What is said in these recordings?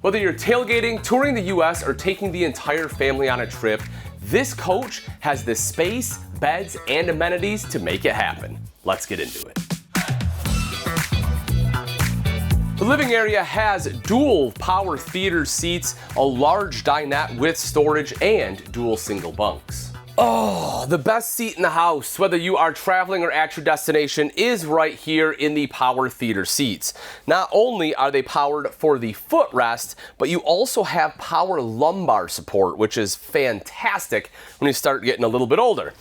Whether you're tailgating, touring the US, or taking the entire family on a trip, this coach has the space, beds, and amenities to make it happen. Let's get into it. The living area has dual power theater seats, a large dinette with storage, and dual single bunks. Oh, the best seat in the house, whether you are traveling or at your destination, is right here in the power theater seats. Not only are they powered for the footrest, but you also have power lumbar support, which is fantastic when you start getting a little bit older.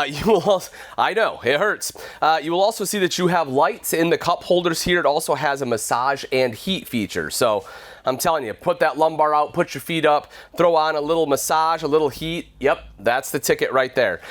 You will also, I know, it hurts. You will also see that you have lights in the cup holders here. It also has a massage and heat feature. So I'm telling you, put that lumbar out, put your feet up, throw on a little massage, a little heat. Yep, that's the ticket right there.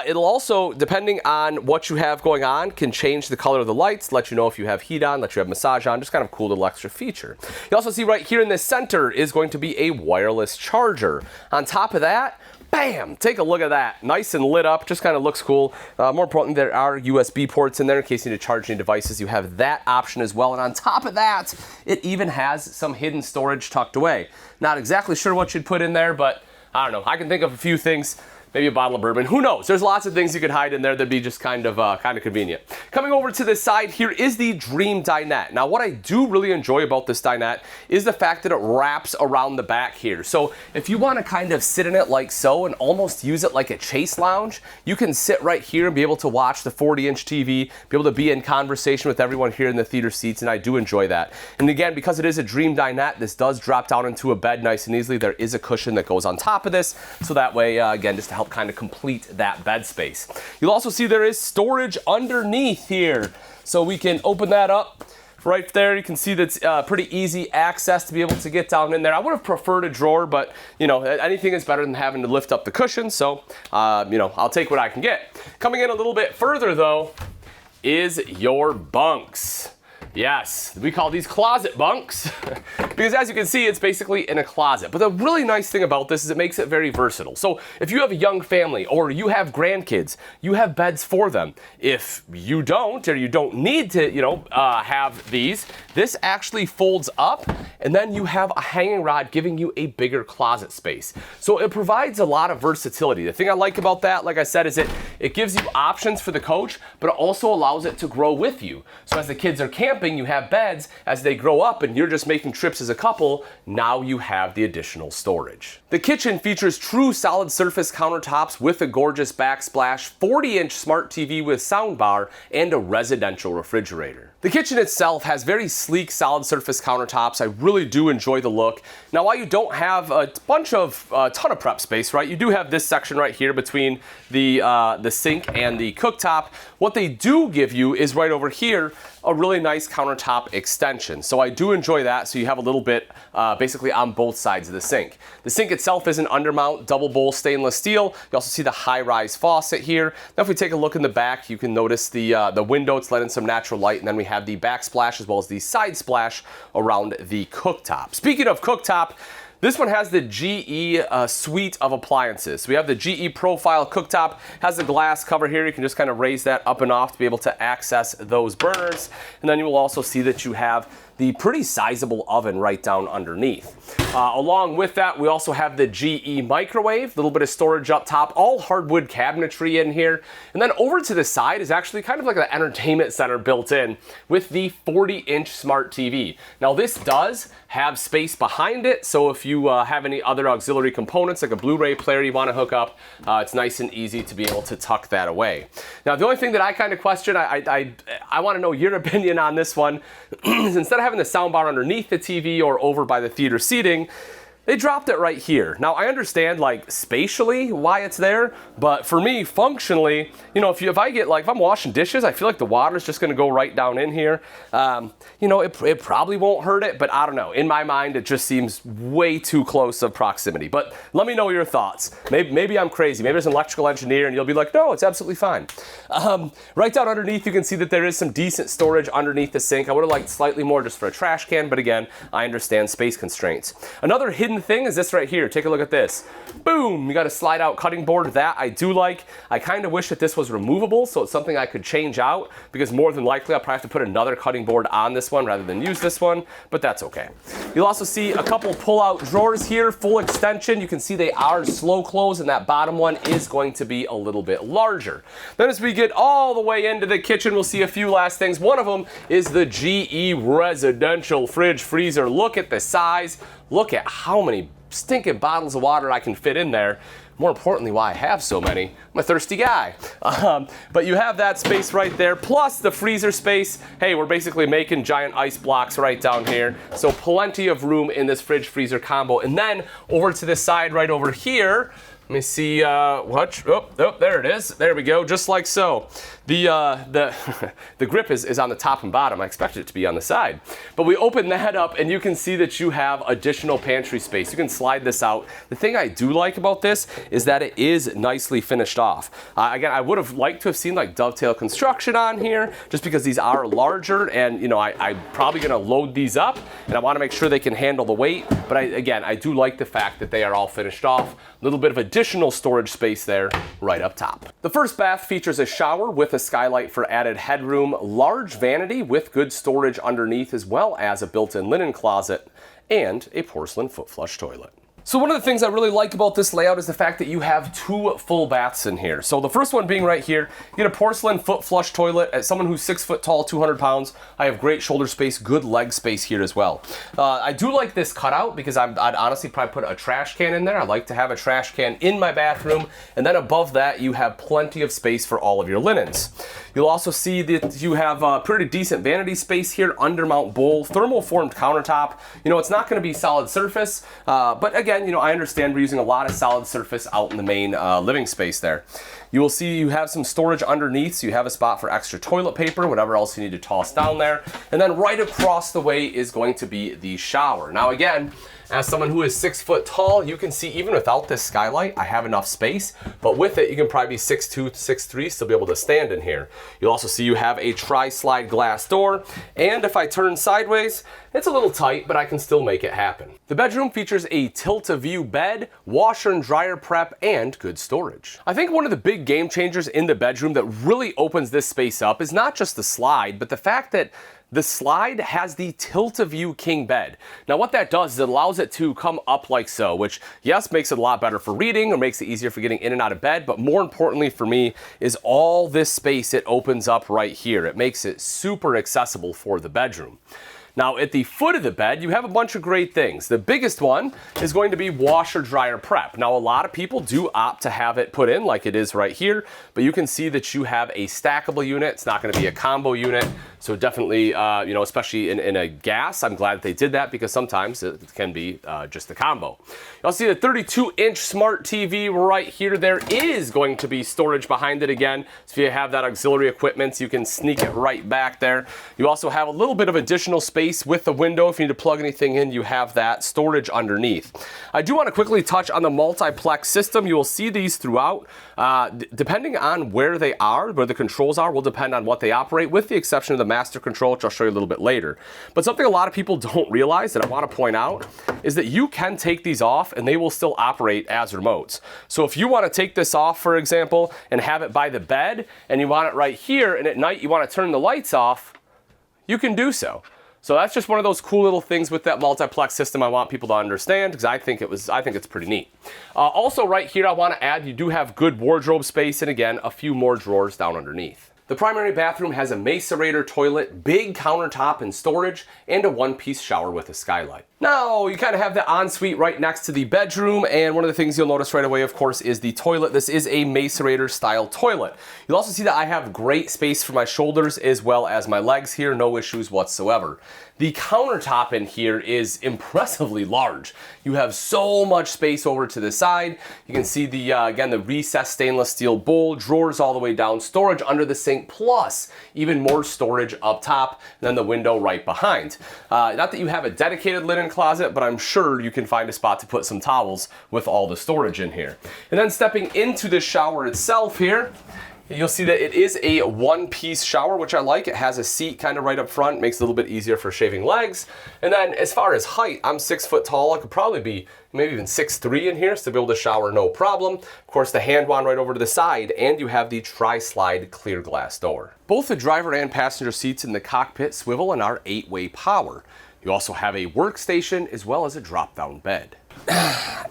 It'll also, depending on what you have going on, can change the color of the lights, let you know if you have heat on, let you have massage on, just kind of cool little extra feature. You also see right here in the center is going to be a wireless charger. On top of that, bam! Take a look at that. Nice and lit up, just kind of looks cool. More importantly, there are USB ports in there in case you need to charge any devices. You have that option as well. And on top of that, it even has some hidden storage tucked away. Not exactly sure what you'd put in there, but I don't know. I can think of a few things. Maybe a bottle of bourbon. Who knows? There's lots of things you could hide in there that'd be just kind of convenient. Coming over to this side here is the Dream Dinette. Now, what I do really enjoy about this dinette is the fact that it wraps around the back here. So if you want to kind of sit in it like so and almost use it like a chase lounge, you can sit right here and be able to watch the 40-inch TV, be able to be in conversation with everyone here in the theater seats, and I do enjoy that. And again, because it is a Dream Dinette, this does drop down into a bed nice and easily. There is a cushion that goes on top of this, so that way, again, just to help kind of complete that bed space. You'll also see there is storage underneath here. So we can open that up right there. You can see that's pretty easy access to be able to get down in there. I would have preferred a drawer, but you know, anything is better than having to lift up the cushion. So, you know, I'll take what I can get. Coming in a little bit further though, is your bunks. Yes, we call these closet bunks because as you can see, it's basically in a closet. But the really nice thing about this is it makes it very versatile. So if you have a young family or you have grandkids, you have beds for them. If you don't, or you don't need to, you know, have these, this actually folds up and then you have a hanging rod giving you a bigger closet space. So it provides a lot of versatility. The thing I like about that, like I said, is it gives you options for the coach, but it also allows it to grow with you. So as the kids are camping, you have beds. As they grow up and you're just making trips as a couple, now you have the additional storage. The kitchen features true solid surface countertops with a gorgeous backsplash, 40-inch smart TV with soundbar, and a residential refrigerator. The kitchen itself has very sleek solid surface countertops. I really do enjoy the look. Now, while you don't have a ton of prep space, right, you do have this section right here between the sink and the cooktop. What they do give you is right over here a really nice countertop extension. So I do enjoy that. So you have a little bit basically on both sides of the sink. The sink itself is an undermount double bowl stainless steel. You also see the high-rise faucet here. Now if we take a look in the back, you can notice the window. It's letting some natural light, and then we have the backsplash as well as the side splash around the cooktop. Speaking of cooktop, this one has the GE suite of appliances. So we have the GE profile cooktop, has the glass cover here. You can just kind of raise that up and off to be able to access those burners. And then you will also see that you have the pretty sizable oven right down underneath. Along with that, we also have the GE microwave, a little bit of storage up top, all hardwood cabinetry in here. And then over to the side is actually kind of like an entertainment center built in with the 40-inch smart TV. Now this does have space behind it, so if you have any other auxiliary components like a Blu-ray player you want to hook up, it's nice and easy to be able to tuck that away. Now the only thing that I kind of question, I want to know your opinion on this one, is instead of having the soundbar underneath the TV or over by the theater seating, they dropped it right here. Now I understand like spatially why it's there, but for me functionally, you know, if I'm washing dishes, I feel like the water's just gonna go right down in here. You know, it probably won't hurt it, but I don't know. In my mind, it just seems way too close of proximity. But let me know your thoughts. Maybe I'm crazy. Maybe there's an electrical engineer and you'll be like, no, it's absolutely fine. Right down underneath, you can see that there is some decent storage underneath the sink. I would have liked slightly more just for a trash can, but again, I understand space constraints. Another hidden hidden thing is this right here. Take a look at this. Boom, you got a slide out cutting board. That I do like. I kind of wish that this was removable, so it's something I could change out, because more than likely I'll probably have to put another cutting board on this one rather than use this one, but that's okay. You'll also see a couple pull-out drawers here, full extension. You can see they are slow close, and that bottom one is going to be a little bit larger. Then as we get all the way into the kitchen, we'll see a few last things. One of them is the GE residential fridge freezer. Look at the size. Look at how many stinking bottles of water I can fit in there. More importantly, why I have so many. I'm a thirsty guy. But you have that space right there, plus the freezer space. Hey, we're basically making giant ice blocks right down here. So plenty of room in this fridge freezer combo. And then over to this side right over here, let me see, there it is. There we go, just like so. The grip is on the top and bottom. I expected it to be on the side. But we open that up and you can see that you have additional pantry space. You can slide this out. The thing I do like about this is that it is nicely finished off. Again, I would have liked to have seen like dovetail construction on here, just because these are larger, and you know, I'm probably gonna load these up and I wanna make sure they can handle the weight. But again, I do like the fact that they are all finished off. A little bit of additional storage space there right up top. The first bath features a shower with a skylight for added headroom, large vanity with good storage underneath, as well as a built-in linen closet and a porcelain foot flush toilet. So one of the things I really like about this layout is the fact that you have two full baths in here. So the first one being right here, you get a porcelain foot flush toilet. As someone who's 6 foot tall, 200 pounds, I have great shoulder space, good leg space here as well. I do like this cutout because I'd honestly probably put a trash can in there. I like to have a trash can in my bathroom. And then above that, you have plenty of space for all of your linens. You'll also see that you have a pretty decent vanity space here, undermount bowl, thermal-formed countertop. You know, it's not gonna be solid surface, but again, you know, I understand we're using a lot of solid surface out in the main living space there. You will see you have some storage underneath, so you have a spot for extra toilet paper, whatever else you need to toss down there. And then right across the way is going to be the shower. Now again, as someone who is 6 foot tall, you can see even without this skylight, I have enough space, but with it, you can probably be 6'2", 6'3", still be able to stand in here. You'll also see you have a tri-slide glass door, and if I turn sideways, it's a little tight, but I can still make it happen. The bedroom features a tilt-a-view bed, washer and dryer prep, and good storage. I think one of the big game changers in the bedroom that really opens this space up is not just the slide, but the fact that the slide has the tilt-a-view king bed. Now what that does is it allows it to come up like so, which yes, makes it a lot better for reading or makes it easier for getting in and out of bed, but more importantly for me is all this space it opens up right here. It makes it super accessible for the bedroom. Now at the foot of the bed, you have a bunch of great things. The biggest one is going to be washer dryer prep. Now a lot of people do opt to have it put in like it is right here, but you can see that you have a stackable unit. It's not gonna be a combo unit. So definitely, you know, especially in a gas, I'm glad that they did that because sometimes it can be just a combo. You'll see the 32-inch smart TV right here. There is going to be storage behind it again. So if you have that auxiliary equipment, you can sneak it right back there. You also have a little bit of additional space with the window. If you need to plug anything in, you have that storage underneath. I do want to quickly touch on the multiplex system. You will see these throughout. Depending on where they are, where the controls are, will depend on what they operate, with the exception of the master control, which I'll show you a little bit later. But something a lot of people don't realize that I want to point out is that you can take these off and they will still operate as remotes. So if you want to take this off, for example, and have it by the bed, and you want it right here, and at night you want to turn the lights off, you can do so. So that's just one of those cool little things with that multiplex system I want people to understand, because I think it's pretty neat. Also right here I want to add, you do have good wardrobe space, and again, a few more drawers down underneath. The primary bathroom has a macerator toilet, big countertop and storage, and a one-piece shower with a skylight. Now, you kind of have the ensuite right next to the bedroom, and one of the things you'll notice right away, of course, is the toilet. This is a macerator style toilet. You'll also see that I have great space for my shoulders as well as my legs here, no issues whatsoever. The countertop in here is impressively large. You have so much space over to the side. You can see the, again, the recessed stainless steel bowl, drawers all the way down, storage under the sink, plus even more storage up top, and then the window right behind. Not that you have a dedicated linen closet, but I'm sure you can find a spot to put some towels with all the storage in here. And then stepping into the shower itself here, You'll see that it is a one-piece shower, which I like. It has a seat kind of right up front, makes it a little bit easier for shaving legs. And then as far as height, I'm 6 foot tall. I could probably be maybe even 6'3" in here, so to be able to shower no problem. Of course, the hand wand right over to the side, and you have the tri-slide clear glass door. Both the driver and passenger seats in the cockpit swivel and are 8-way power. You also have a workstation as well as a drop-down bed.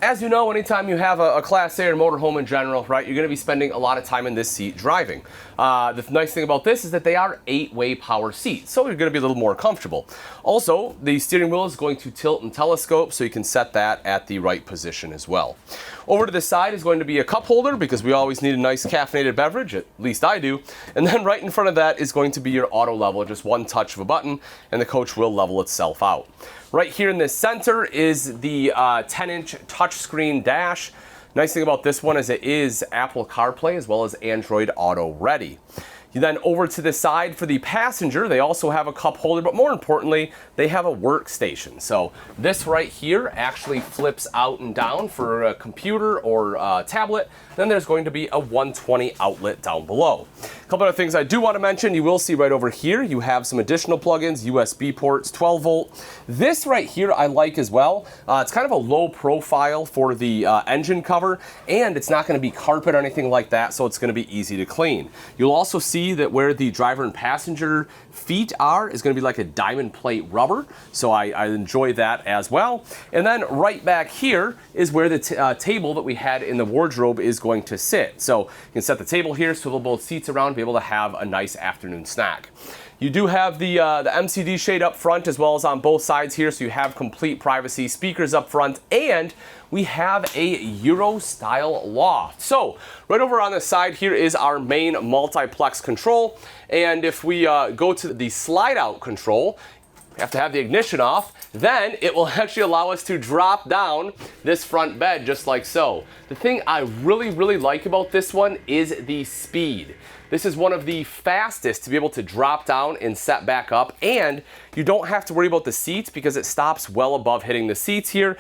As you know, anytime you have a Class A or motorhome in general, right, you're going to be spending a lot of time in this seat driving. The nice thing about this is that they are 8-way power seats, so you're going to be a little more comfortable. Also, the steering wheel is going to tilt and telescope, so you can set that at the right position as well. Over to the side is going to be a cup holder, because we always need a nice caffeinated beverage, at least I do. And then right in front of that is going to be your auto level, just one touch of a button, and the coach will level itself out. Right here in the center is the 10-inch touchscreen dash. Nice thing about this one is it is Apple CarPlay as well as Android Auto ready. You then over to the side for the passenger, they also have a cup holder, but more importantly, they have a workstation. So this right here actually flips out and down for a computer or a tablet. Then there's going to be a 120 outlet down below. A couple other things I do want to mention, you will see right over here, you have some additional plugins, USB ports, 12 volt. This right here I like as well. It's kind of a low profile for the engine cover, and it's not going to be carpet or anything like that, so it's going to be easy to clean. You'll also see that where the driver and passenger feet are is going to be like a diamond plate rubber, so I enjoy that as well. And then right back here is where the table that we had in the wardrobe is going to sit. So you can set the table here, swivel both seats around, be able to have a nice afternoon snack. You do have the MCD shade up front as well as on both sides here, so you have complete privacy, speakers up front, and we have a Euro style loft. So right over on the side here is our main multiplex control, and if we go to the slide out control, we have to have the ignition off, then it will actually allow us to drop down this front bed just like so. The thing I really like about this one is the speed. This is one of the fastest to be able to drop down and set back up, and you don't have to worry about the seats because it stops well above hitting the seats here,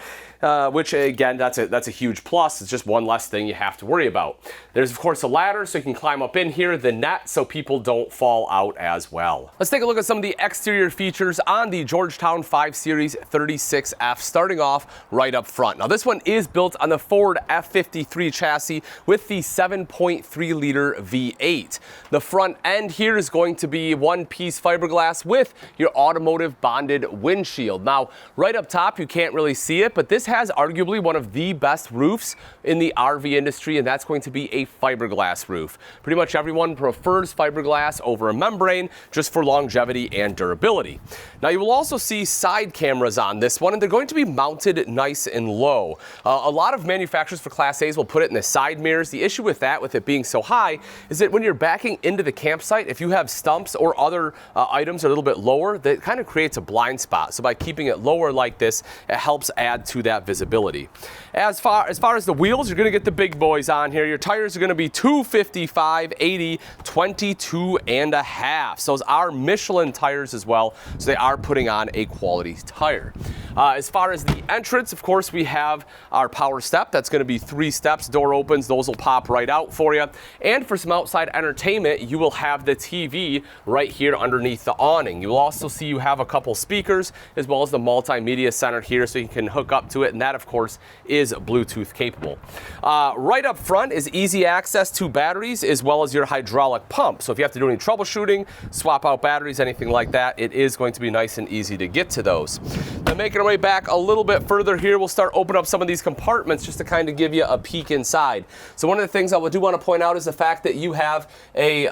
which again, that's a huge plus. It's just one less thing you have to worry about. There's of course a ladder so you can climb up in here, the net so people don't fall out as well. Let's take a look at some of the exterior features on the Georgetown 5 Series 36F, starting off right up front. Now this one is built on the Ford F53 chassis with the 7.3 liter V8. The front end here is going to be one-piece fiberglass with your automotive bonded windshield. Now, right up top, you can't really see it, but this has arguably one of the best roofs in the RV industry, and that's going to be a fiberglass roof. Pretty much everyone prefers fiberglass over a membrane just for longevity and durability. Now, you will also see side cameras on this one, and they're going to be mounted nice and low. A lot of manufacturers for Class A's will put it in the side mirrors. The issue with that, with it being so high, is that when you're backing into the campsite, if you have stumps or other items a little bit lower, that kind of creates a blind spot. So by keeping it lower like this, it helps add to that visibility. As far as the wheels, you're going to get the big boys on here. Your tires are going to be 255, 80, 22 and a half. So those are Michelin tires as well, so they are putting on a quality tire. As far as the entrance, of course, we have our power step. That's going to be 3 steps, door opens, those will pop right out for you. And for some outside entertainment, you will have the TV right here underneath the awning. You will also see you have a couple speakers as well as the multimedia center here, so you can hook up to it, and that of course is Bluetooth capable. Right up front is easy access to batteries as well as your hydraulic pump. So if you have to do any troubleshooting, swap out batteries, anything like that, it is going to be nice and easy to get to those. Now making our way back a little bit further here, we'll start opening up some of these compartments just to kind of give you a peek inside. So one of the things I do want to point out is the fact that you have a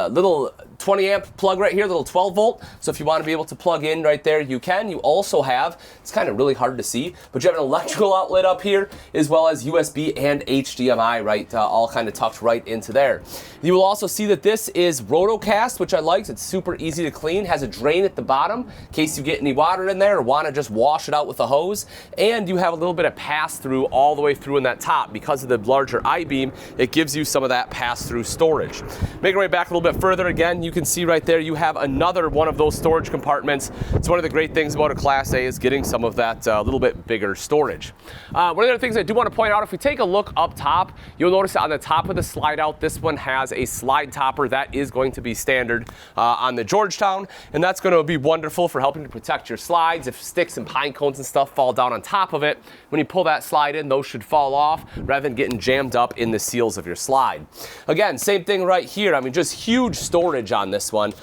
little 20 amp plug right here, little 12 volt. So if you want to be able to plug in right there, you can. You also have, it's kind of really hard to see, but you have an electrical outlet up here as well as USB and HDMI, right, all kind of tucked right into there. You will also see that this is Rotocast, which I like. It's super easy to clean, has a drain at the bottom in case you get any water in there or want to just wash it out with a hose. And you have a little bit of pass-through all the way through in that top. Because of the larger I-beam, it gives you some of that pass-through storage. Making our way back a little bit further, again, you can see right there, you have another one of those storage compartments. It's one of the great things about a Class A is getting some of that little bit bigger storage. One of the other things I do want to point out, if we take a look up top, you'll notice that on the top of the slide out, this one has a slide topper. That is going to be standard on the Georgetown, and that's going to be wonderful for helping to protect your slides. If sticks and pine cones and stuff fall down on top of it, when you pull that slide in, those should fall off rather than getting jammed up in the seals of your slide. Again, same thing right here. I mean, just huge storage on this one.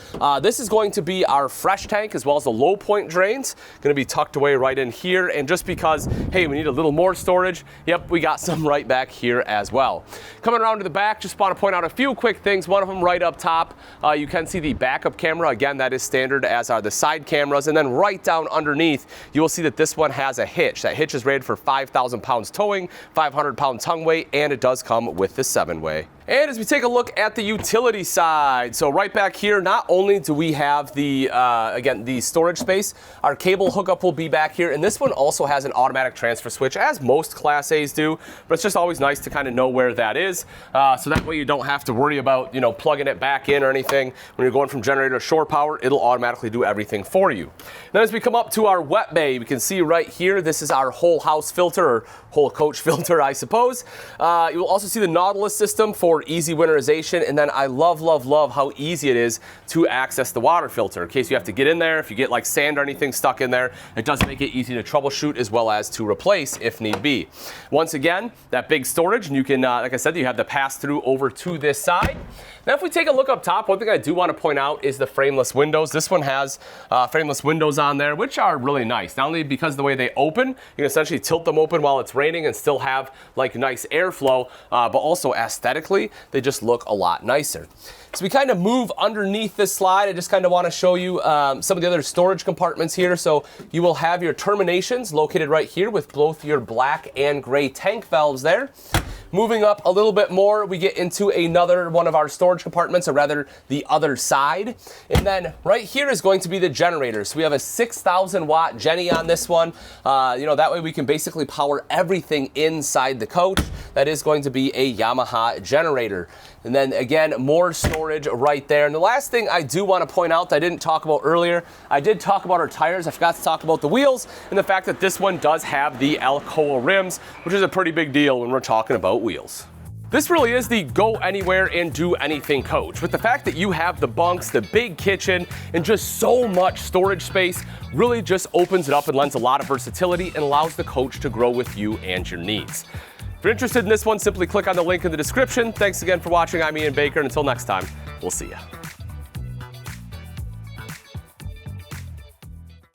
This is going to be our fresh tank as well as the low point drains. Going to be tucked away right in here. And just because, hey, we need a little more storage, yep, we got some right back here as well. Coming around to the back, just want to point out a few quick things. One of them right up top, you can see the backup camera. Again, that is standard, as are the side cameras. And then right down underneath, you will see that this one has a hitch. That hitch is rated for 5,000 pounds towing, 500 pound tongue weight, and it does come with the 7-way. And as we take a look at the utility side, so right back here, not only do we have the, again, the storage space, our cable hookup will be back here, and this one also has an automatic transfer switch, as most Class A's do, but it's just always nice to kind of know where that is, so that way you don't have to worry about, you know, plugging it back in or anything. When you're going from generator to shore power, it'll automatically do everything for you. Then as we come up to our wet bay, we can see right here, this is our whole house filter, or whole coach filter, I suppose. You will also see the Nautilus system for easy winterization, and then I love how easy it is to access the water filter. In case you have to get in there, if you get like sand or anything stuck in there, it does make it easy to troubleshoot as well as to replace if need be. Once again, that big storage, and you can, like I said, you have the pass-through over to this side. Now if we take a look up top, one thing I do want to point out is the frameless windows. This one has frameless windows on there, which are really nice. Not only because of the way they open, you can essentially tilt them open while it's raining and still have like nice airflow, but also aesthetically, they just look a lot nicer. So we kind of move underneath this slide. I just kind of want to show you some of the other storage compartments here. So you will have your terminations located right here with both your black and gray tank valves there. Moving up a little bit more, we get into another one of our storage compartments, or rather the other side. And then right here is going to be the generator. So we have a 6,000 watt Jenny on this one. You know, that way we can basically power everything inside the coach. That is going to be a Yamaha generator. And then again, more storage right there. And the last thing I do want to point out that I didn't talk about earlier, I did talk about our tires. I forgot to talk about the wheels and the fact that this one does have the Alcoa rims, which is a pretty big deal when we're talking about wheels. This really is the go anywhere and do anything coach. With the fact that you have the bunks, the big kitchen, and just so much storage space, really just opens it up and lends a lot of versatility and allows the coach to grow with you and your needs. If you're interested in this one, simply click on the link in the description. Thanks again for watching. I'm Ian Baker, and until next time, we'll see ya.